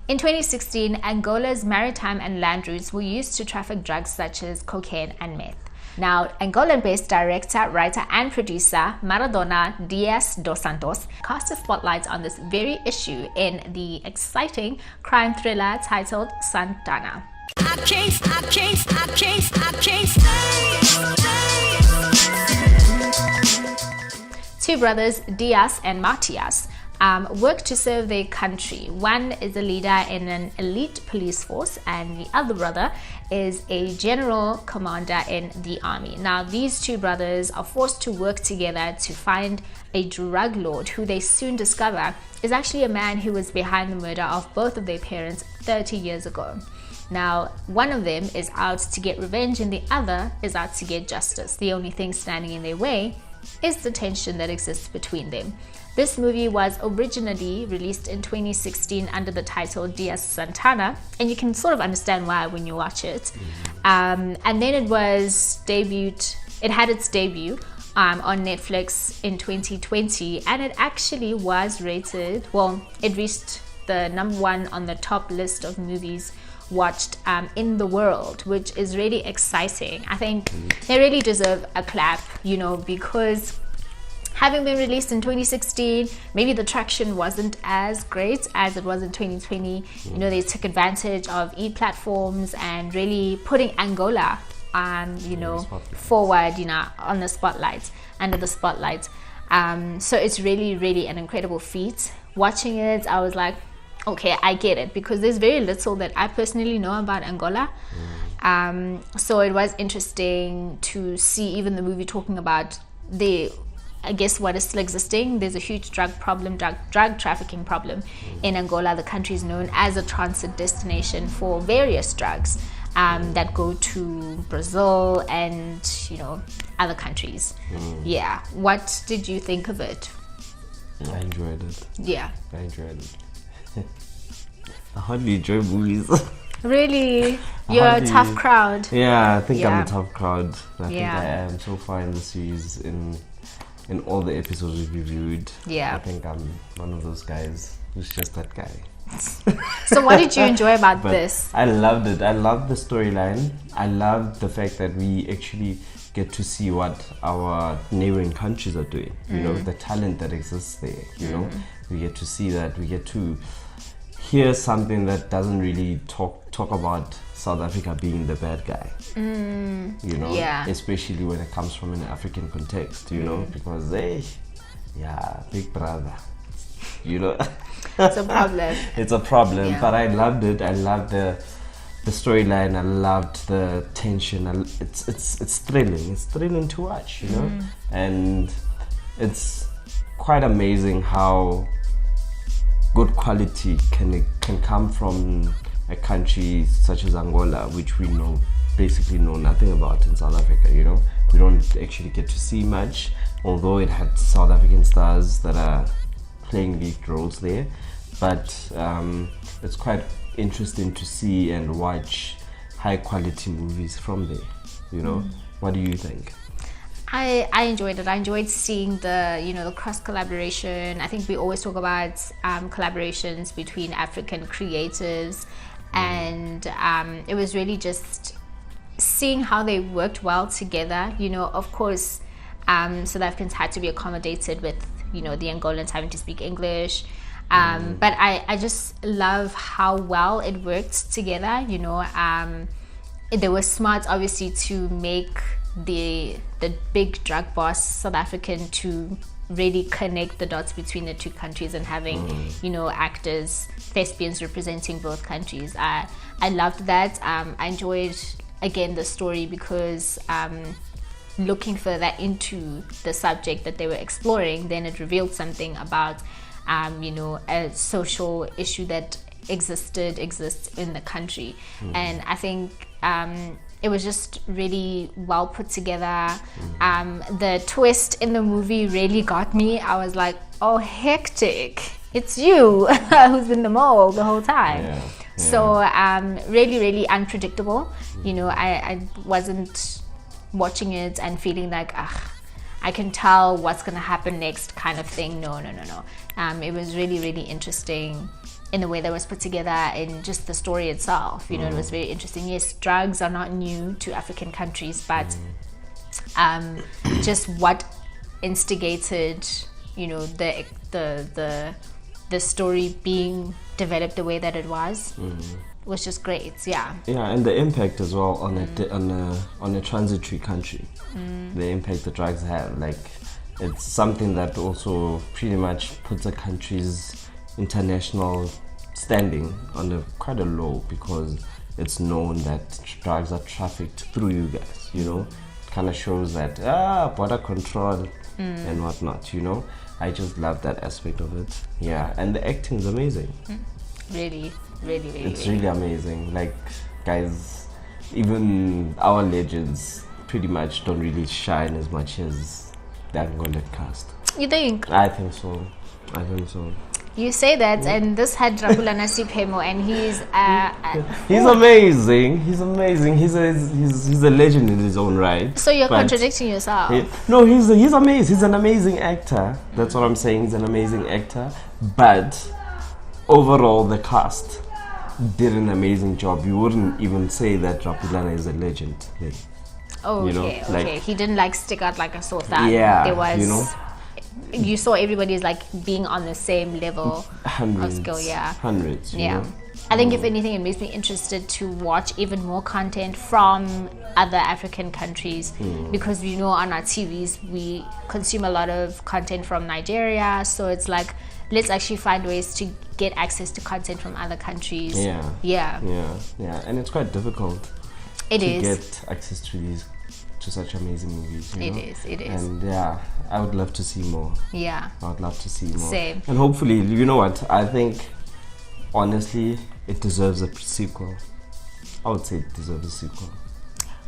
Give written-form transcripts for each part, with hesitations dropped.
In 2016, Angola's maritime and land routes were used to traffic drugs such as cocaine and meth. Now, Angolan-based director, writer, and producer Maradona Dias dos Santos cast a spotlight on this very issue in the exciting crime thriller titled Santana. Two brothers, Dias and Matias, work to serve their country. One is a leader in an elite police force, and the other brother is a general commander in the army. Now, these two brothers are forced to work together to find a drug lord who they soon discover is actually a man who was behind the murder of both of their parents 30 years ago. Now, one of them is out to get revenge and the other is out to get justice. The only thing standing in their way is the tension that exists between them. This movie was originally released in 2016 under the title Dias Santana, and you can sort of understand why when you watch it. And then it had its debut on Netflix in 2020, and it actually was rated, it reached the #1 on the top list of movies watched in the world, which is really exciting. I think they really deserve a clap, because having been released in 2016, maybe the traction wasn't as great as it was in 2020. They took advantage of e-platforms and really putting Angola forward, on the spotlight, under the spotlight. So it's really, really an incredible feat. Watching it, I was like, okay, I get it, because there's very little that I personally know about Angola. So it was interesting to see even the movie talking about what is still existing. There's a huge drug trafficking problem in Angola. The country is known as a transit destination for various drugs that go to Brazil and, other countries. Yeah. What did you think of it? I enjoyed it. Yeah. I enjoyed it. I hardly enjoy movies. Really? You're a tough crowd. Yeah, I think I'm a tough crowd. I think I am so far in the series, in all the episodes we've reviewed. Yeah. I think I'm one of those guys who's just that guy. So what did you enjoy about this? I loved it. I loved the storyline. I loved the fact that we actually get to see what our neighboring countries are doing. The talent that exists there. We get to see that. We get to hear something that doesn't really talk about South Africa being the bad guy. Especially when it comes from an African context, because big brother, It's a problem. It's a problem, but I loved it. I loved the storyline. I loved the tension. It's thrilling. It's thrilling to watch, and it's quite amazing how good quality can come from a country such as Angola, which we basically know nothing about in South Africa. We don't actually get to see much, although it had South African stars that are playing lead roles there. But it's quite interesting to see and watch high quality movies from there. What do you think? I enjoyed it. I enjoyed seeing the cross collaboration. I think we always talk about collaborations between African creatives, and it was really just seeing how they worked well together. Of course, South Africans had to be accommodated with the Angolans having to speak English, but I just love how well it worked together. They were smart, obviously, to make the big drug boss South African to really connect the dots between the two countries, and having actors, thespians representing both countries. I loved that. I enjoyed again the story, because looking further into the subject that they were exploring, then it revealed something about a social issue that exists in the country. And I think it was just really well put together. The twist in the movie really got me. I was like, oh, hectic, it's you who's been the mole the whole time. So really, really unpredictable. I wasn't watching it and feeling like, I can tell what's gonna happen next kind of thing. No. It was really, really interesting in the way that was put together, and just the story itself. You know, it was very interesting. Yes, drugs are not new to African countries, but just what instigated, you know, the story being developed the way that it was just great. Yeah, and the impact as well on a transitory country, the impact the drugs have, like, it's something that also pretty much puts a country's international standing on quite a low, because it's known that drugs are trafficked through you guys, you know. It kind of shows that border control and whatnot, you know. I just love that aspect of it. Yeah, and the acting's amazing. Really It's really amazing. Like, guys, even our legends pretty much don't really shine as much as the Angolan cast. You think? I think so. You say that, and this had Rapulana Sipemo, and he's amazing. He's amazing. He's a legend in his own right. So you're contradicting yourself. No, he's amazing. He's an amazing actor. That's what I'm saying. He's an amazing actor. But overall, the cast did an amazing job. You wouldn't even say that Rapulana is a legend. Like, oh, you know, okay. like, He didn't like stick out like a sore thumb. Yeah, there was, you know. You saw everybody's like being on the same level of skill. Yeah, hundreds. You know? I think if anything, it makes me interested to watch even more content from other African countries, because we know on our TVs we consume a lot of content from Nigeria. So it's like, let's actually find ways to get access to content from other countries. Yeah. And it's quite difficult. To get access to such amazing movies. You know? It is. And yeah, I would love to see more. Yeah. I would love to see more. Same. And hopefully, you know what? I think, honestly, it deserves a sequel. I would say it deserves a sequel.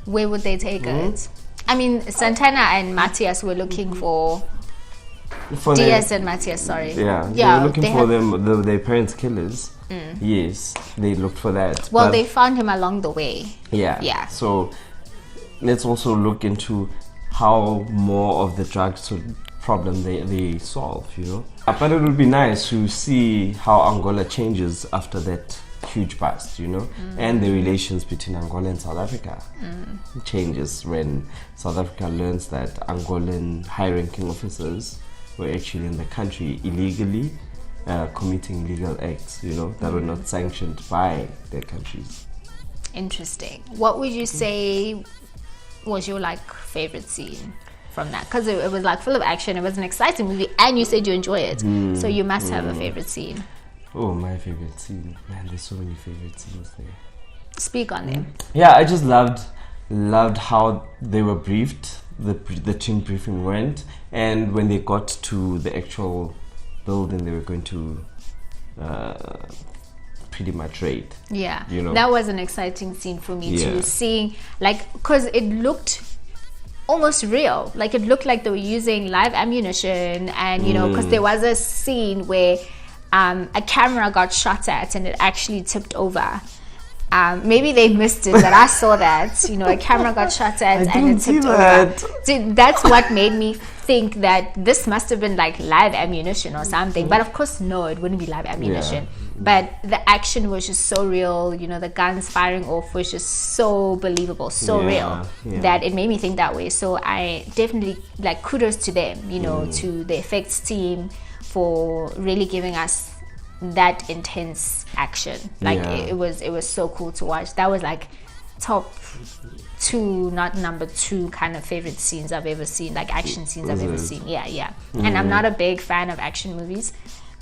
Where would they take it? I mean, Santana and Matthias were looking for Diaz and Matthias, sorry. Yeah, they were looking for their parents' killers. Yes, they looked for that. Well, they found him along the way. Yeah. So let's also look into how more of the drugs problem they solve, you know. But it would be nice to see how Angola changes after that huge bust, you know, and the relations between Angola and South Africa changes when South Africa learns that Angolan high-ranking officers were actually in the country illegally committing illegal acts, you know, that were not sanctioned by their countries. Interesting. What would you say was your like favorite scene from that? Because it was like full of action. It was an exciting movie, and you said you enjoy it, so you must have a favorite scene. Oh, my favorite scene, man! There's so many favorite scenes there. Speak on them. Yeah, I just loved how they were briefed. The team briefing went, and when they got to the actual building, they were going to pretty much raid. Yeah, you know, that was an exciting scene for me too. Seeing like, because it looked almost real. Like, it looked like they were using live ammunition, and you know, because there was a scene where a camera got shot at and it actually tipped over. Maybe they missed it, but I saw that. You know, a camera got shot at and it tipped over. So that's what made me think that this must have been like live ammunition or something. But of course, no, it wouldn't be live ammunition. But the action was just so real. You know, the guns firing off was just so believable, so real, that it made me think that way. So I definitely, like, kudos to them, you know, to the effects team for really giving us that intense action. Like, it was so cool to watch. That was like top 2, not number 2 kind of favorite scenes I've ever seen, like action scenes I've ever seen. And I'm not a big fan of action movies,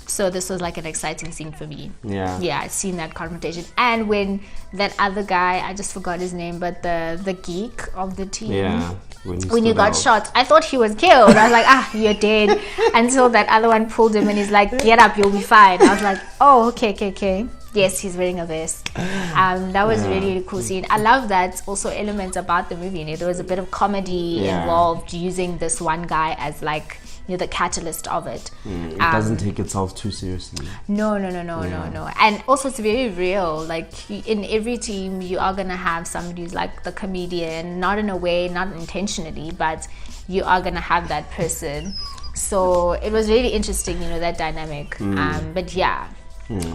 so this was like an exciting scene for me. I've seen that confrontation. And when that other guy, I just forgot his name, but the geek of the team, when you got shot, I thought he was killed. I was like, you're dead, until that other one pulled him and he's like, get up, you'll be fine. I was like, oh, okay. Yes, he's wearing a vest. That was really cool scene. I love that also elements about the movie. You know, there was a bit of comedy involved, using this one guy as like, you know, the catalyst of it. It doesn't take itself too seriously. No. And also, it's very real. Like, in every team, you are gonna have somebody who's like the comedian, not in a way, not intentionally, but you are gonna have that person. So it was really interesting, you know, that dynamic. But yeah,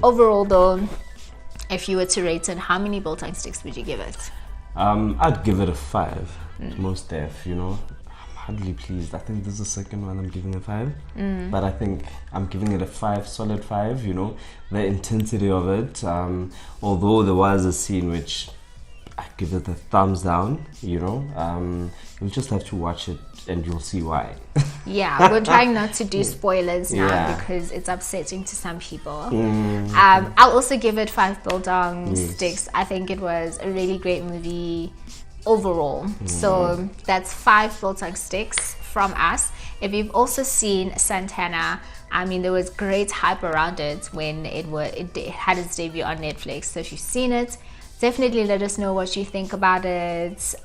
Overall, though, if you were to rate it, how many Biltong sticks would you give it? I'd give it a 5. Most def, you know. I'm hardly pleased. I think this is the second one I'm giving a 5. But I think I'm giving it a 5, solid 5, you know. The intensity of it. Although there was a scene which I give it a thumbs down, you know. You'll just have to watch it and you'll see why. Yeah, we're trying not to do spoilers now because it's upsetting to some people. I'll also give it 5 Biltong sticks. I think it was a really great movie overall. So that's 5 Biltong sticks from us. If you've also seen Santana, I mean, there was great hype around it when it had its debut on Netflix. So if you've seen it, definitely let us know what you think about it.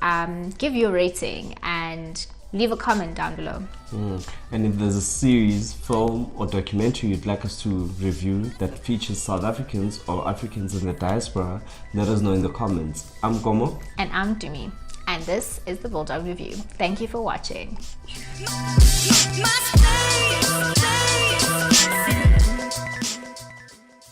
Give your rating and leave a comment down below. And if there's a series, film or documentary you'd like us to review that features South Africans or Africans in the diaspora, let us know in the comments. I'm Gomo. And I'm Dumi. And this is the Biltong Review. Thank you for watching.